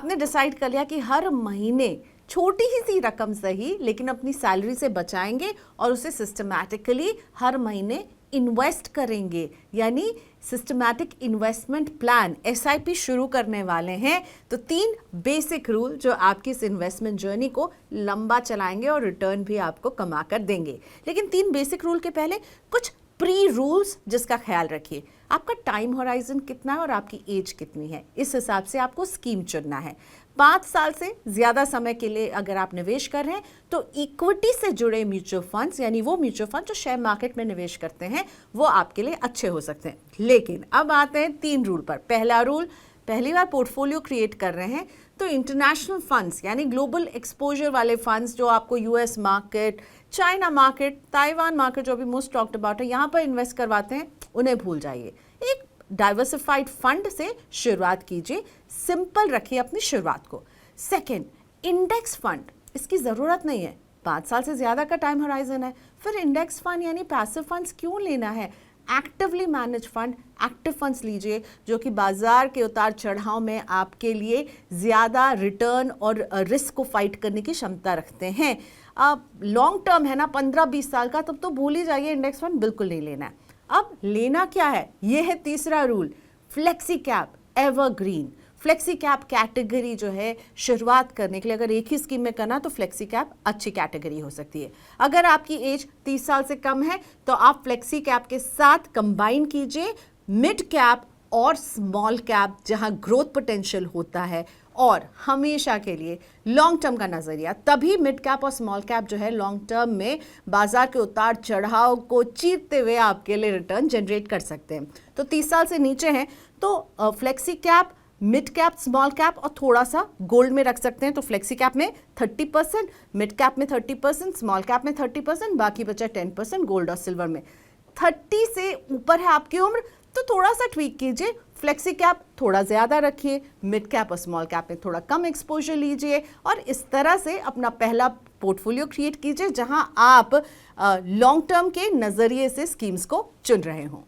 आपने डिसाइड कर लिया कि हर महीने छोटी ही सी रकम सही लेकिन अपनी सैलरी से बचाएंगे और उसे सिस्टमैटिकली हर महीने इन्वेस्ट करेंगे, यानी सिस्टमैटिक इन्वेस्टमेंट प्लान SIP शुरू करने वाले हैं, तो 3 बेसिक रूल जो आपकी इस इन्वेस्टमेंट जर्नी को लंबा चलाएंगे और रिटर्न भी आपको कमा कर देंगे। लेकिन 3 बेसिक रूल के पहले कुछ प्री रूल्स जिसका ख्याल रखिए। आपका टाइम होराइजन कितना है और आपकी एज कितनी है, इस हिसाब से आपको स्कीम चुनना है। 5 साल से ज़्यादा समय के लिए अगर आप निवेश कर रहे हैं तो इक्विटी से जुड़े म्यूचुअल फंड्स, यानी वो म्यूचुअल फंड जो शेयर मार्केट में निवेश करते हैं, वो आपके लिए अच्छे हो सकते हैं। लेकिन अब आते हैं 3 रूल पर। पहला रूल, पहली बार पोर्टफोलियो क्रिएट कर रहे हैं तो इंटरनेशनल फंड्स यानी ग्लोबल एक्सपोजर वाले फंड्स जो आपको US market, China market, Taiwan market जो अभी मोस्ट टॉक्ड अबाउट है, यहाँ पर इन्वेस्ट करवाते हैं, उन्हें भूल जाइए। एक डाइवर्सिफाइड फंड से शुरुआत कीजिए, सिंपल रखिए अपनी शुरुआत को। सेकंड, इंडेक्स फंड, इसकी ज़रूरत नहीं है, 5 साल से ज़्यादा का टाइम होराइजन है, फिर इंडेक्स फंड यानी पैसिव फंड्स क्यों लेना है। Actively manage fund, active funds लीजिए जो कि बाजार के उतार चढ़ाव में आपके लिए ज़्यादा रिटर्न और रिस्क को फाइट करने की क्षमता रखते हैं। अब लॉन्ग टर्म है ना, 15-20 साल का, तब तो भूल ही जाइए, इंडेक्स फंड बिल्कुल नहीं लेना है। अब लेना क्या है, ये है तीसरा rule, flexi cap evergreen. Flexi cap category जो है शुरुआत करने के लिए अगर एक ही स्कीम में करना तो फ्लेक्सी कैप अच्छी कैटेगरी हो सकती है। अगर आपकी एज 30 साल से कम है तो आप फ्लेक्सी कैप के साथ कंबाइन कीजिए मिड कैप और स्मॉल कैप जहां ग्रोथ पोटेंशियल होता है, और हमेशा के लिए लॉन्ग टर्म का नज़रिया, तभी मिड कैप और स्मॉल कैप जो है लॉन्ग टर्म में बाजार के उतार चढ़ाव को चीरते हुए आपके लिए रिटर्न जनरेट कर सकते हैं। तो 30 साल से नीचे हैं तो flexi cap, mid cap, small cap और थोड़ा सा गोल्ड में रख सकते हैं। तो फ्लेक्सी कैप में 30%, मिड कैप में 30%, स्मॉल कैप में 30%, बाकी बचा 10% गोल्ड और सिल्वर में। 30 से ऊपर है आपकी उम्र तो थोड़ा सा ट्वीक कीजिए, फ्लेक्सी कैप थोड़ा ज़्यादा रखिए, मिड कैप और स्मॉल कैप में थोड़ा कम एक्सपोजर लीजिए, और इस तरह से अपना पहला पोर्टफोलियो क्रिएट कीजिए जहां आप लॉन्ग टर्म के नज़रिए से स्कीम्स को चुन रहे हों।